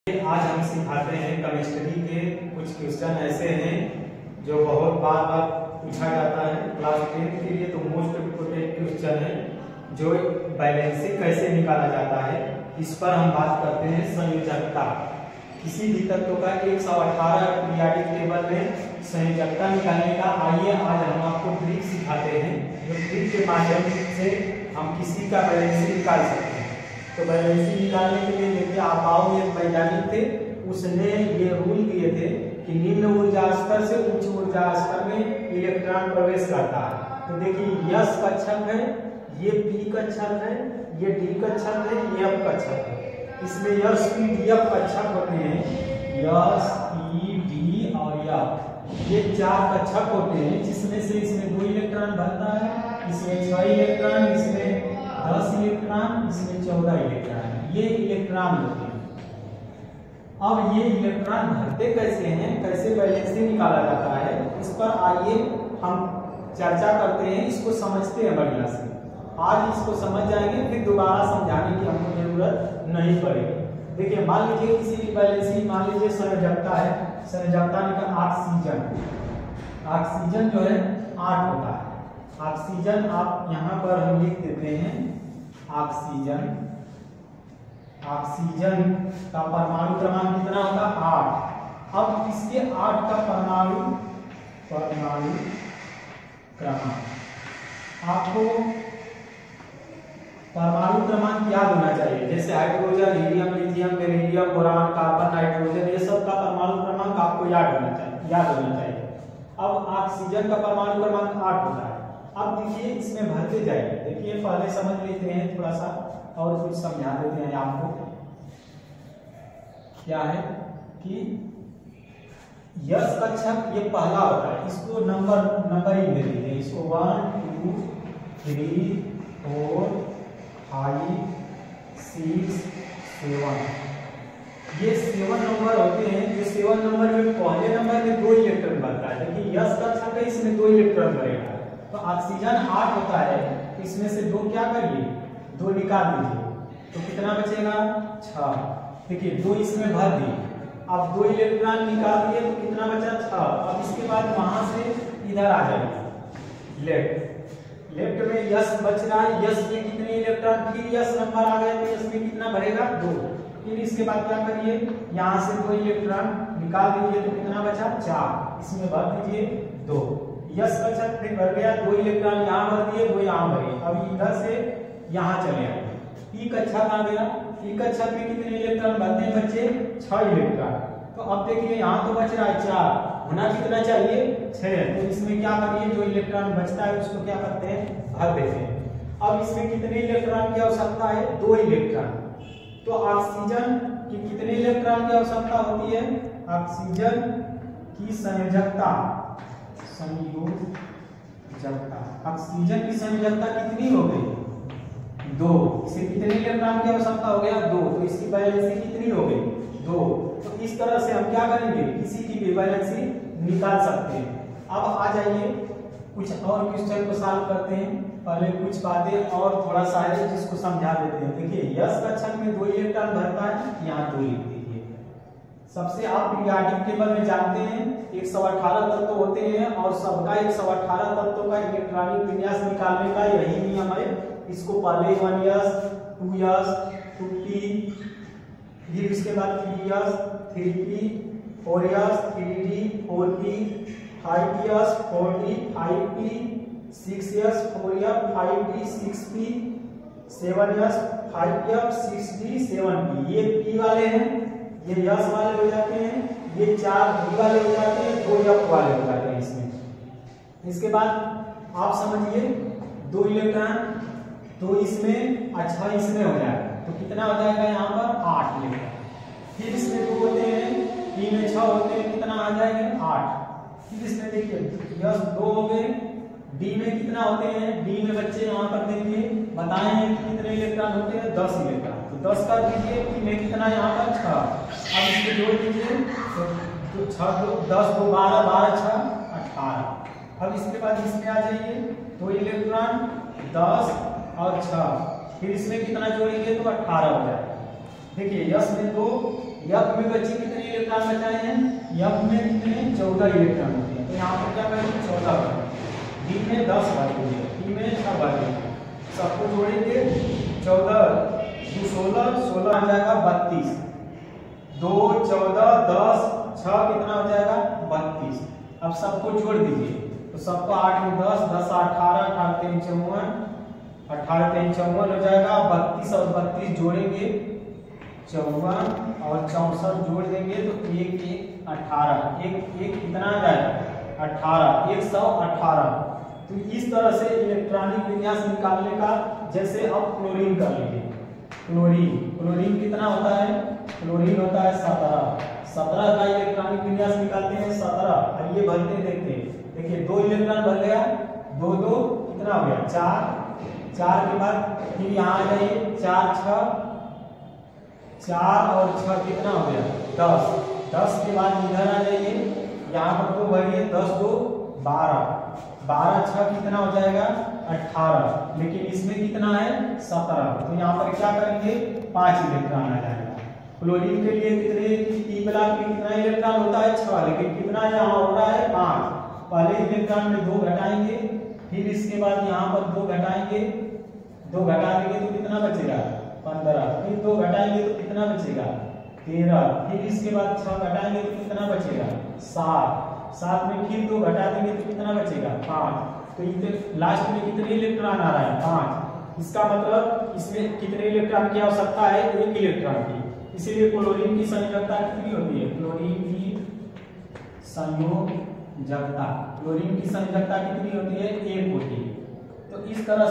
आज हम सिखाते हैं केमिस्ट्री के कुछ क्वेश्चन ऐसे हैं जो बहुत बार बार पूछा जाता है क्लास 10 के लिए। तो मोस्ट इम्पोर्टेंट क्वेश्चन है जो बैलेंसिंग कैसे निकाला जाता है, इस पर हम बात करते हैं। संयोजकता किसी भी तत्व का 118 पीरियोडिक टेबल में संयोजकता निकालने का। आइए आज हम आपको ट्रिक सिखाते हैं जो ट्रिक के माध्यम से हम किसी का बैलेंसिंग निकाल सकते हैं। तो बैलेंसिंग निकालने के लिए देखिए, आपाओ एक वैज्ञानिक थे, उसने ये रूल दिए थे कि निम्न ऊर्जा स्तर से उच्च ऊर्जा स्तर में इलेक्ट्रॉन प्रवेश करता है। तो देखिए यस कक्षक है, ये पी कक्षक है, ये डी कक्षक है, ये एफ कक्षक है। इसमें यस पी डी एफ कक्षक होते हैं। यस पी डी और एफ ये चार कक्षक होते हैं, जिसमें से इसमें 2 इलेक्ट्रॉन भरता है, इसमें 6 इलेक्ट्रॉन, इसमें 10 इलेक्ट्रॉन, इसमें 14 इलेक्ट्रॉन। ये इलेक्ट्रॉन होते हैं। अब ये इलेक्ट्रॉन भरते कैसे हैं, कैसे बैलेंसिंग निकाला जाता है, इस पर आइए हम चर्चा करते हैं। इसको समझते हैं बढ़िया से। आज इसको समझ जाएंगे, फिर दोबारा समझाने की हमको जरूरत नहीं पड़ेगी। देखिए, मान लीजिए किसी की बैलेंसिंग, मान लीजिए संयोजकता है, संयोजकता का ऑक्सीजन जो है 8 होता है। ऑक्सीजन आप यहाँ पर हम लिख देते हैं, ऑक्सीजन का परमाणु क्रमांक कितना होगा, 8। अब इसके 8 का परमाणु क्रमांक आपको परमाणु क्रमांक याद होना चाहिए। जैसे hydrogen, helium, lithium, beryllium, boron, carbon, nitrogen, ये सब का परमाणु क्रमांक आपको याद होना चाहिए। अब ऑक्सीजन का परमाणु क्रमांक 8 होता है। अब देखिए इसमें भरते जाइए। देखिए पहले समझ लेते हैं, थोड़ा सा और कुछ समझा देते हैं आपको। क्या है कि यस कक्षक ये पहला होता है, इसको नंबरिंग दे दीजिए। इसको 1 2 3 4 5 6 7 ये 7 नंबर होते हैं। ये 7 नंबर में पहले नंबर में 2 इलेक्ट्रॉन बनता है। देखिए यस कक्षक है, इसमें 2 इलेक्ट्रॉन बनेगा। तो ऑक्सीजन 8 होता है, तो इसमें से 2 क्या करिए, 2 निकाल दीजिए। तो कितना बचेगा, 6। देखिए 2 इसमें भर दिए। अब 2 इलेक्ट्रॉन निकाल दिए तो कितना बचा, 6। अब इसके बाद वहां से इधर आ जाएंगे लेफ्ट में यस बच रहा है। यस में कितने इलेक्ट्रॉन, फिर यस नंबर आ गया तो यस में कितना भरेगा, 2। फिर इसके बाद क्या करिए, यहाँ से 2 इलेक्ट्रॉन निकाल दीजिए तो कितना बचा, 4। इसमें भर दीजिए 2। यस कक्षक फिर भर गया, 2 इलेक्ट्रॉन यहाँ भर दिए, 2 यहाँ भरे। अब इधर से यहाँ चले आए, पी कक्षक आ गया। पी कक्षक में कितने इलेक्ट्रॉन भरते हैं बच्चे, 6 इलेक्ट्रॉन। तो अब देखिए यहाँ तो बच रहा है 4, होना कितना चाहिए, 6। तो इसमें क्या करिए, जो इलेक्ट्रॉन बचता है उसको क्या करते हैं, भर देते हैं। अब इसमें कितने इलेक्ट्रॉन की आवश्यकता है, 2 इलेक्ट्रॉन। तो ऑक्सीजन की कितने इलेक्ट्रॉन की आवश्यकता होती है, ऑक्सीजन की संयोजकता ऑक्सीजन की संयोजकता कितनी हो गई, 2। इसे कितने इलेक्ट्रॉन की आवश्यकता हो गया, 2। तो इसकी बैलेंसिंग कितनी हो गई, 2। तो इस तरह से हम क्या करेंगे, किसी की भी बैलेंसिंग निकाल सकते हैं। अब आ जाइए कुछ और क्वेश्चन को सॉल्व करते हैं। पहले कुछ बातें और थोड़ा सा है जिसको समझा देते हैं। देखिए यस कक्षक में 2 इलेक्ट्रॉन भरता है, यहाँ 2 लिख दीजिए। सबसे आप पीरियोडिक टेबल में जानते हैं 118 तत्व होते हैं और सबका 118 तत्वों का इलेक्ट्रॉनिक विन्यास निकालने का यही नियम है। इसको पहले 1s 2s 2p, फिर इसके बाद 3s 3p 4s 3d 4p 5s 4d 5p 6s 4f 5d 6p 7s 5f 6d 7p। ये p वाले हैं, ये यस वाले हो जाते हैं, ये 4 डी वाले हो जाते हैं, 2 एफ वाले हो जाते हैं इसमें। इसके बाद आप समझिए 2 इलेक्ट्रॉन, तो इसमें अच्छा इसमें हो जाएगा, तो कितना हो जाएगा यहाँ पर 8 इलेक्ट्रॉन। फिर इसमें 2 होते हैं, पी में 6 होते हैं, कितना आ जाएंगे 8। फिर इसमें देखिए यस 2 हो गए। डी में कितना होते हैं, डी में बच्चे यहाँ पर देखिए बताएं कितने इलेक्ट्रॉन होते हैं, 10 इलेक्ट्रॉन। तो 10 कर दीजिए, पी में कितना यहाँ पर 6। अब इसमें जोड़ दीजिए तो 6 10 2 12 12 6 18। अब इसके बाद इसमें आ जाइए 2 इलेक्ट्रॉन 10 और 6, फिर इसमें कितना जोड़ेंगे तो 18 हो जाएगा। देखिए यस में 2 F में बच्चे कितने इलेक्ट्रॉन बचाए हैं? F में कितने 14 इलेक्ट्रॉन होते हैं, तो यहाँ पर क्या करेंगे 14 बार, D में 10 बार होंगे, E में 6 बार होंगे, सबको जोड़ेंगे 14 2 16 16 आ जाएगा 32, 2 14 10 6 कितना हो जाएगा 32। अब सबको जोड़ दीजिए तो सबको 8 में 10 10 18 18 3 54 18 3 54 हो जाएगा। 32 और 32 जोड़ेंगे 54 और 64 जोड़ देंगे तो 1 1 18 1 1 कितना आ जाएगा 18 118। तो इस तरह से इलेक्ट्रॉनिक विन्यास निकालने का, जैसे अब क्लोरीन कर लेंगे। क्लोरीन कितना होता है? क्लोरीन होता है 17 का इलेक्ट्रॉनिक विन्यास निकालते हैं 17। आइए भरते देखते हैं। देखिए 2 इलेक्ट्रॉन भर गया, 2 2 कितना हो गया 4 के बाद फिर यहाँ आ जाइए 4 6 4 और 6 कितना हो गया 10 के बाद इधर आ जाइए, यहाँ पर 2 भरिए 10 2 12 6 कितना हो जाएगा 18, लेकिन इसमें कितना है 17, तो यहाँ पर क्या करेंगे 5 इलेक्ट्रॉन आ जाएगा। क्लोरीन के लिए कितने P ब्लॉक में कितना इलेक्ट्रॉन होता है 6, लेकिन कितना यहाँ हो रहा है 5। पहले इलेक्ट्रॉन में 2 घटाएंगे, फिर इसके बाद यहाँ पर 2 घटाएंगे, 2 घटा देंगे तो कितना बचेगा 15, फिर 2 घटाएंगे तो कितना बचेगा 13, फिर इसके बाद 6 घटाएंगे तो कितना बचेगा 7 में फिर 2 घटा देंगे तो कितना बचेगा 5। तो लास्ट में कितने इलेक्ट्रॉन आ रहा है 5। इसका मतलब इसमें कितने इलेक्ट्रॉन की आवश्यकता है 1 इलेक्ट्रॉन की। इसीलिए क्लोरीन की संयोजकता कितनी होती है? क्लोरीन की संयोजकता कितनी होती है 1 होती है। तो इस तरह